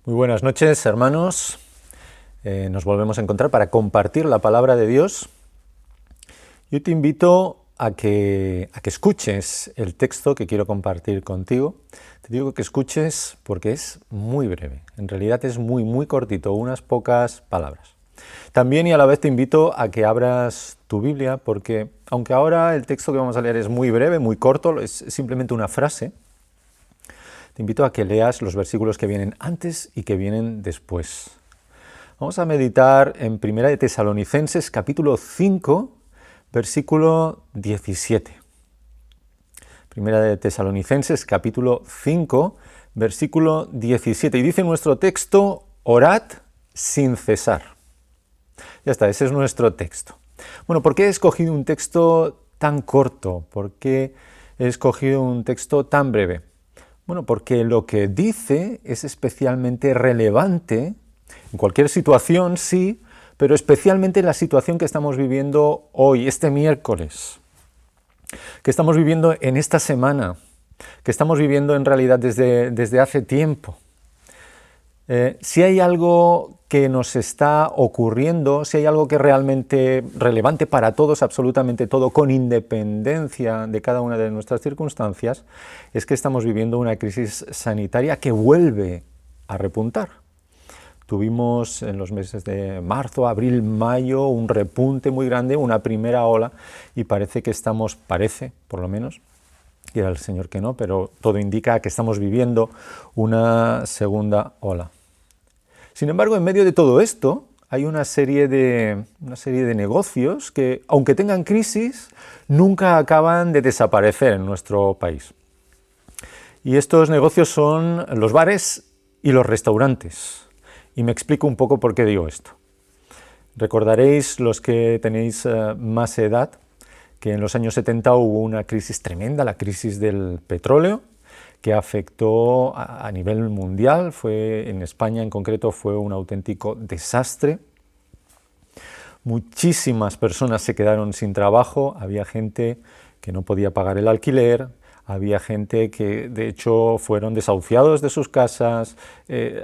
Muy buenas noches, hermanos. Nos volvemos a encontrar para compartir la palabra de Dios. Yo te invito a que escuches el texto que quiero compartir contigo. Te digo que escuches porque es muy breve. En realidad es muy cortito, unas pocas palabras. También y a la vez te invito a que abras tu Biblia porque, aunque ahora el texto que vamos a leer es muy breve, muy corto, es simplemente una frase, te invito a que leas los versículos que vienen antes y que vienen después. Vamos a meditar en 1 de Tesalonicenses, capítulo 5, versículo 17. 1 de Tesalonicenses, capítulo 5, versículo 17. Y dice nuestro texto, orad sin cesar. Ya está, ese es nuestro texto. Bueno, ¿por qué he escogido un texto tan corto? ¿Por qué he escogido un texto tan breve? Bueno, porque lo que dice es especialmente relevante en cualquier situación, sí, pero especialmente en la situación que estamos viviendo hoy, este miércoles, que estamos viviendo en esta semana, que estamos viviendo en realidad desde hace tiempo. Si hay algo que nos está ocurriendo, si hay algo que es realmente relevante para todos, absolutamente todo, con independencia de cada una de nuestras circunstancias, es que estamos viviendo una crisis sanitaria que vuelve a repuntar. Tuvimos en los meses de marzo, abril, mayo, un repunte muy grande, una primera ola, y parece que estamos, por lo menos, quiera el Señor que no, pero todo indica que estamos viviendo una segunda ola. Sin embargo, en medio de todo esto, hay una serie de negocios que, aunque tengan crisis, nunca acaban de desaparecer en nuestro país. Y estos negocios son los bares y los restaurantes. Y me explico un poco por qué digo esto. Recordaréis, los que tenéis más edad, que en los años 70 hubo una crisis tremenda, la crisis del petróleo, que afectó a nivel mundial, en España en concreto fue un auténtico desastre. Muchísimas personas se quedaron sin trabajo, había gente que no podía pagar el alquiler, había gente que de hecho fueron desahuciados de sus casas,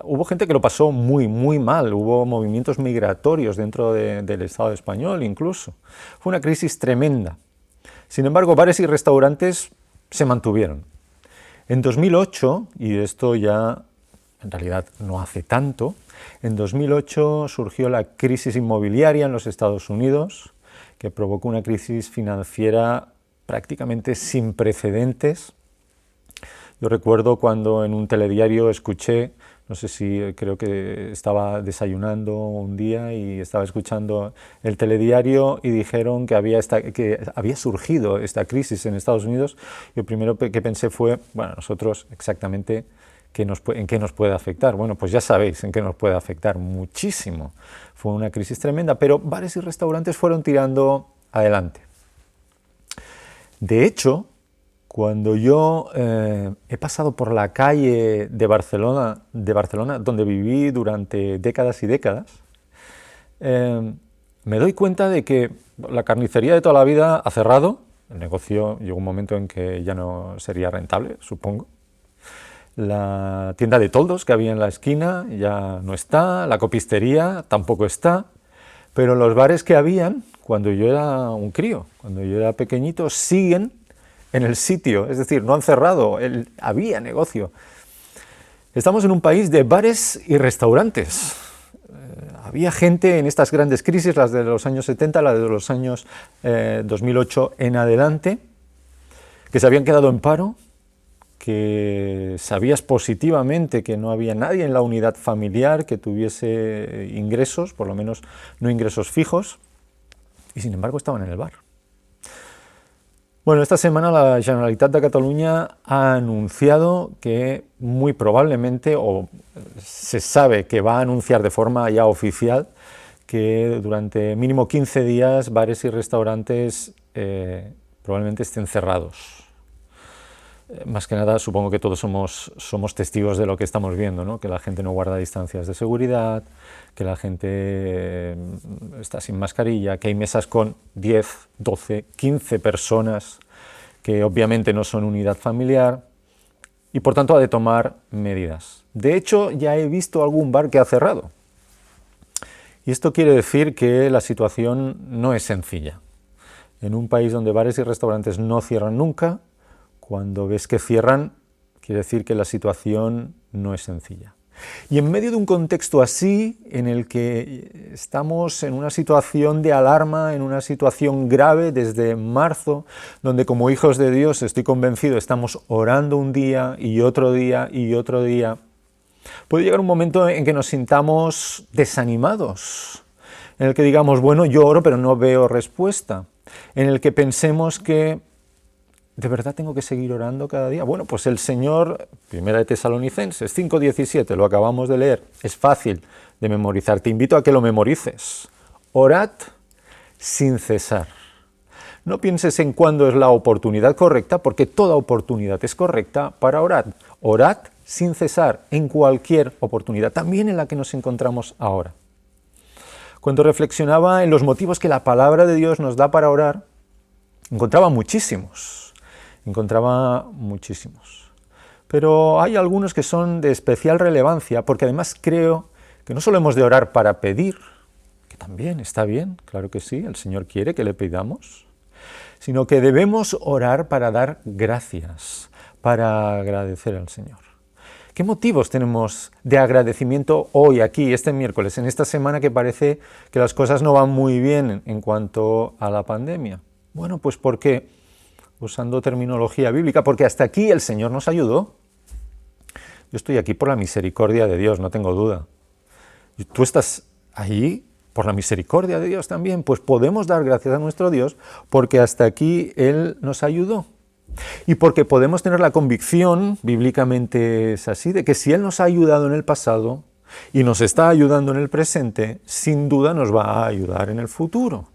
hubo gente que lo pasó muy mal, hubo movimientos migratorios dentro del Estado español incluso. Fue una crisis tremenda. Sin embargo, bares y restaurantes se mantuvieron. En 2008, y esto ya en realidad no hace tanto, en 2008 surgió la crisis inmobiliaria en los Estados Unidos, que provocó una crisis financiera prácticamente sin precedentes. Yo recuerdo cuando en un telediario escuché, no sé si creo que estaba desayunando un día y estaba escuchando el telediario y dijeron que había surgido esta crisis en Estados Unidos. Yo primero que pensé fue, bueno, nosotros exactamente en qué nos puede afectar. Bueno, pues ya sabéis en qué nos puede afectar muchísimo. Fue una crisis tremenda, pero bares y restaurantes fueron tirando adelante. De hecho, cuando yo he pasado por la calle de Barcelona, donde viví durante décadas y décadas, me doy cuenta de que la carnicería de toda la vida ha cerrado, el negocio llegó un momento en que ya no sería rentable, supongo. La tienda de toldos que había en la esquina ya no está, la copistería tampoco está, pero los bares que habían cuando yo era un crío, cuando yo era pequeñito, siguen en el sitio, es decir, no han cerrado, había negocio. Estamos en un país de bares y restaurantes. Había gente en estas grandes crisis, las de los años 70, las de los años 2008 en adelante, que se habían quedado en paro, que sabías positivamente que no había nadie en la unidad familiar que tuviese ingresos, por lo menos no ingresos fijos, y sin embargo estaban en el bar. Bueno, esta semana la Generalitat de Cataluña ha anunciado que muy probablemente, o se sabe que va a anunciar de forma ya oficial, que durante mínimo 15 días bares y restaurantes probablemente estén cerrados. Más que nada, supongo que todos somos testigos de lo que estamos viendo, ¿no? Que la gente no guarda distancias de seguridad, que la gente está sin mascarilla, que hay mesas con 10, 12, 15 personas que obviamente no son unidad familiar. y por tanto ha de tomar medidas. De hecho, ya he visto algún bar que ha cerrado. Y esto quiere decir que la situación no es sencilla. En un país donde bares y restaurantes no cierran nunca, cuando ves que cierran, quiere decir que la situación no es sencilla. Y en medio de un contexto así, en el que estamos en una situación de alarma, en una situación grave desde marzo, donde como hijos de Dios, estoy convencido, estamos orando un día y otro día y otro día, puede llegar un momento en que nos sintamos desanimados, en el que digamos, bueno, yo oro pero no veo respuesta, en el que pensemos que ¿de verdad tengo que seguir orando cada día? Bueno, pues el Señor, Primera de Tesalonicenses 5:17, lo acabamos de leer, es fácil de memorizar, te invito a que lo memorices. Orad sin cesar. No pienses en cuándo es la oportunidad correcta, porque toda oportunidad es correcta para orar. Orad sin cesar, en cualquier oportunidad, también en la que nos encontramos ahora. Cuando reflexionaba en los motivos que la palabra de Dios nos da para orar, encontraba muchísimos. Pero hay algunos que son de especial relevancia, porque además creo que no solo hemos de orar para pedir, que también está bien, claro que sí, el Señor quiere que le pidamos, sino que debemos orar para dar gracias, para agradecer al Señor. ¿Qué motivos tenemos de agradecimiento hoy, aquí, este miércoles, en esta semana que parece que las cosas no van muy bien en cuanto a la pandemia? Bueno, pues porque, usando terminología bíblica, porque hasta aquí el Señor nos ayudó. Yo estoy aquí por la misericordia de Dios, no tengo duda. ¿Y tú estás ahí por la misericordia de Dios también? Pues podemos dar gracias a nuestro Dios porque hasta aquí Él nos ayudó. Y porque podemos tener la convicción, bíblicamente es así, de que si Él nos ha ayudado en el pasado y nos está ayudando en el presente, sin duda nos va a ayudar en el futuro.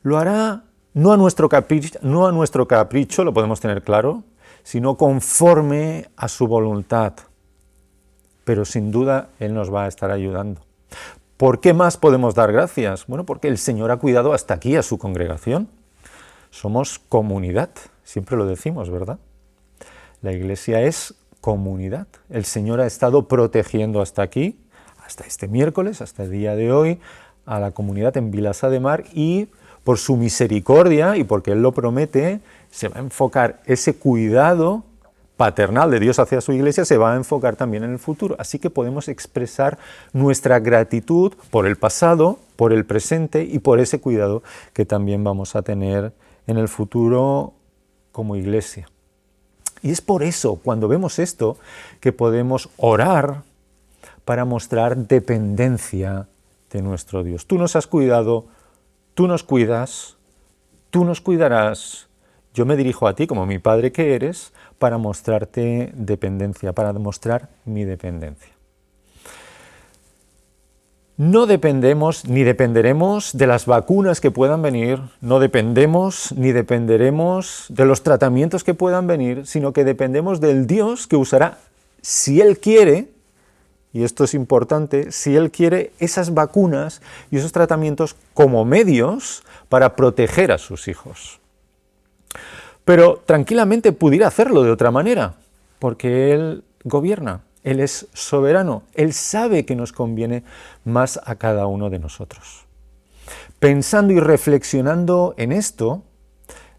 Lo hará no a nuestro capricho, lo podemos tener claro, sino conforme a su voluntad. Pero sin duda Él nos va a estar ayudando. ¿Por qué más podemos dar gracias? Bueno, porque el Señor ha cuidado hasta aquí a su congregación. Somos comunidad, siempre lo decimos, ¿verdad? La Iglesia es comunidad. El Señor ha estado protegiendo hasta aquí, hasta este miércoles, hasta el día de hoy, a la comunidad en Vilassar de Mar y por su misericordia y porque Él lo promete, se va a enfocar ese cuidado paternal de Dios hacia su Iglesia, se va a enfocar también en el futuro. Así que podemos expresar nuestra gratitud por el pasado, por el presente y por ese cuidado que también vamos a tener en el futuro como Iglesia. Y es por eso, cuando vemos esto, que podemos orar para mostrar dependencia de nuestro Dios. Tú nos has cuidado, tú nos cuidas, tú nos cuidarás. Yo me dirijo a ti como mi Padre que eres para mostrarte dependencia, para demostrar mi dependencia. No dependemos ni dependeremos de las vacunas que puedan venir, no dependemos ni dependeremos de los tratamientos que puedan venir, sino que dependemos del Dios que usará, si Él quiere, y esto es importante, si Él quiere esas vacunas y esos tratamientos como medios para proteger a sus hijos. Pero tranquilamente pudiera hacerlo de otra manera, porque Él gobierna, Él es soberano, Él sabe que nos conviene más a cada uno de nosotros. Pensando y reflexionando en esto,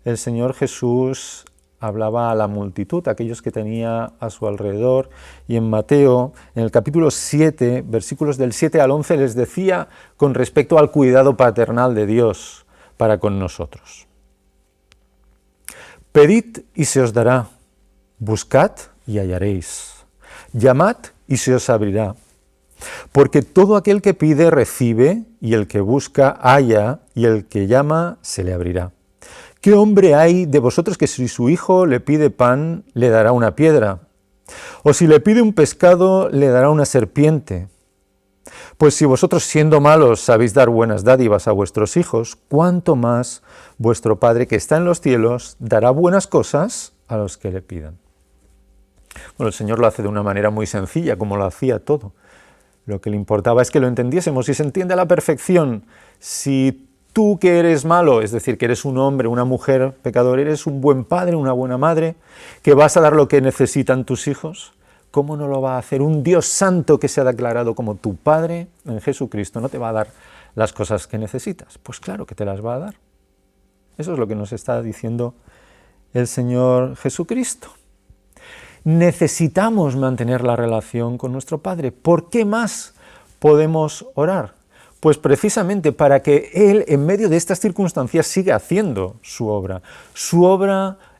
el Señor Jesús hablaba a la multitud, a aquellos que tenía a su alrededor, y en Mateo, en el capítulo 7, versículos del 7 al 11, les decía con respecto al cuidado paternal de Dios para con nosotros. Pedid y se os dará, buscad y hallaréis, llamad y se os abrirá. Porque todo aquel que pide recibe, y el que busca halla, y el que llama se le abrirá. ¿Qué hombre hay de vosotros que si su hijo le pide pan, le dará una piedra? ¿O si le pide un pescado, le dará una serpiente? Pues si vosotros siendo malos sabéis dar buenas dádivas a vuestros hijos, ¿cuánto más vuestro Padre que está en los cielos dará buenas cosas a los que le pidan? Bueno, el Señor lo hace de una manera muy sencilla, como lo hacía todo. Lo que le importaba es que lo entendiésemos y se entiende a la perfección. Si Tú que eres malo, es decir, que eres un hombre, una mujer pecador, eres un buen padre, una buena madre, que vas a dar lo que necesitan tus hijos. ¿Cómo no lo va a hacer un Dios santo que se ha declarado como tu Padre en Jesucristo? ¿No te va a dar las cosas que necesitas? Pues claro que te las va a dar. Eso es lo que nos está diciendo el Señor Jesucristo. Necesitamos mantener la relación con nuestro Padre. ¿Por qué más podemos orar? Pues precisamente para que Él, en medio de estas circunstancias, siga haciendo su obra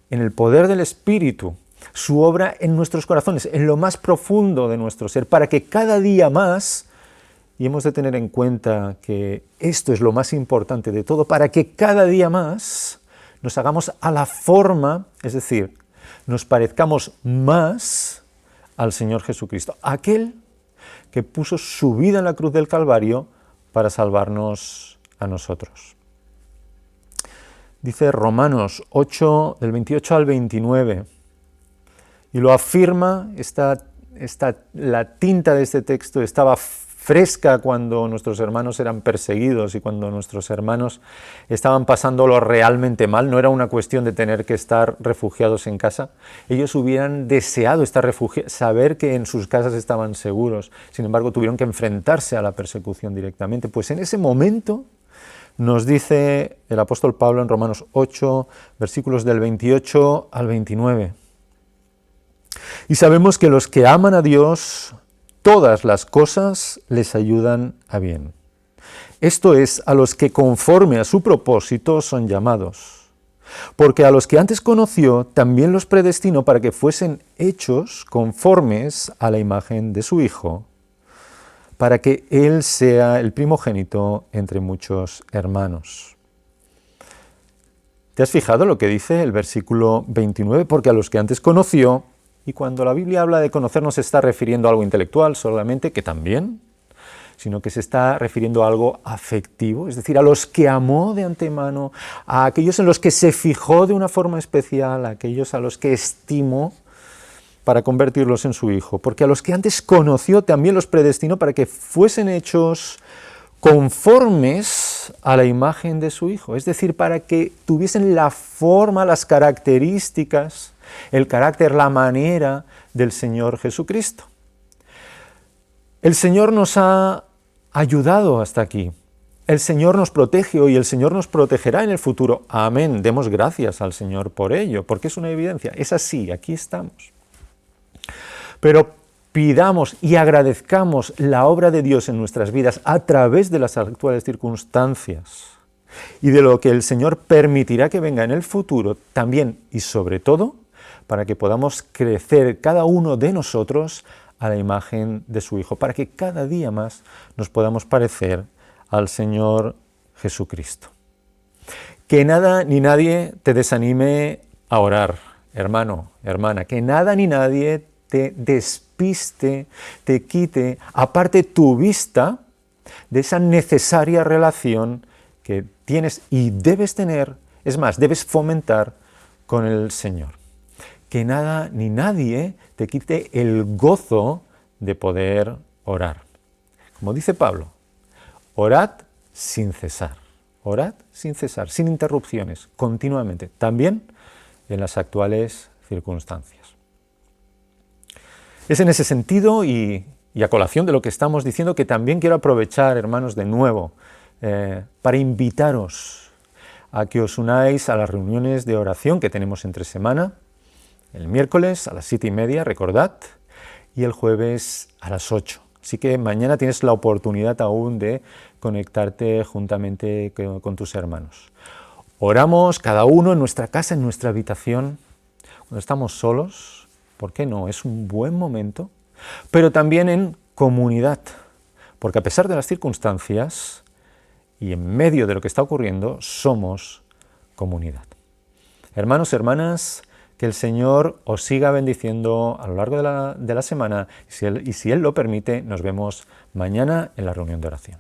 en el poder del Espíritu, su obra en nuestros corazones, en lo más profundo de nuestro ser, para que cada día más, y hemos de tener en cuenta que esto es lo más importante de todo, para que cada día más nos hagamos a la forma, es decir, nos parezcamos más al Señor Jesucristo, aquel que puso su vida en la cruz del Calvario para salvarnos a nosotros. Dice Romanos 8, del 28 al 29, y lo afirma, la tinta de este texto estaba fresca cuando nuestros hermanos eran perseguidos y cuando nuestros hermanos estaban pasándolo realmente mal. No era una cuestión de tener que estar refugiados en casa. Ellos hubieran deseado estar saber que en sus casas estaban seguros. Sin embargo, tuvieron que enfrentarse a la persecución directamente. Pues en ese momento nos dice el apóstol Pablo en Romanos 8, versículos del 28 al 29. Y sabemos que los que aman a Dios, todas las cosas les ayudan a bien. Esto es, a los que conforme a su propósito son llamados. Porque a los que antes conoció, también los predestinó para que fuesen hechos conformes a la imagen de su Hijo, para que Él sea el primogénito entre muchos hermanos. ¿Te has fijado lo que dice el versículo 29? Porque a los que antes conoció, y cuando la Biblia habla de conocer no se está refiriendo a algo intelectual solamente, que también, sino que se está refiriendo a algo afectivo, es decir, a los que amó de antemano, a aquellos en los que se fijó de una forma especial, a aquellos a los que estimó para convertirlos en su Hijo. Porque a los que antes conoció también los predestinó para que fuesen hechos conformes a la imagen de su Hijo, es decir, para que tuviesen la forma, las características, el carácter, la manera del Señor Jesucristo. El Señor nos ha ayudado hasta aquí. El Señor nos protege hoy y el Señor nos protegerá en el futuro. Amén. Demos gracias al Señor por ello, porque es una evidencia. Es así, aquí estamos. Pero pidamos y agradezcamos la obra de Dios en nuestras vidas a través de las actuales circunstancias y de lo que el Señor permitirá que venga en el futuro también y sobre todo para que podamos crecer cada uno de nosotros a la imagen de su Hijo, para que cada día más nos podamos parecer al Señor Jesucristo. Que nada ni nadie te desanime a orar, hermano, hermana, que nada ni nadie te despiste, te quite, aparte tu vista de esa necesaria relación que tienes y debes tener, es más, debes fomentar con el Señor. Que nada ni nadie te quite el gozo de poder orar. Como dice Pablo, orad sin cesar, sin interrupciones, continuamente, también en las actuales circunstancias. Es en ese sentido y a colación de lo que estamos diciendo que también quiero aprovechar, hermanos, de nuevo, para invitaros a que os unáis a las reuniones de oración que tenemos entre semana, el miércoles a las 7:30, recordad, y el jueves a las 8. Así que mañana tienes la oportunidad aún de conectarte juntamente con tus hermanos. Oramos cada uno en nuestra casa, en nuestra habitación, cuando estamos solos, ¿por qué no? Es un buen momento, pero también en comunidad, porque a pesar de las circunstancias y en medio de lo que está ocurriendo, somos comunidad. Hermanos, hermanas, que el Señor os siga bendiciendo a lo largo de la semana y si Él lo permite, nos vemos mañana en la reunión de oración.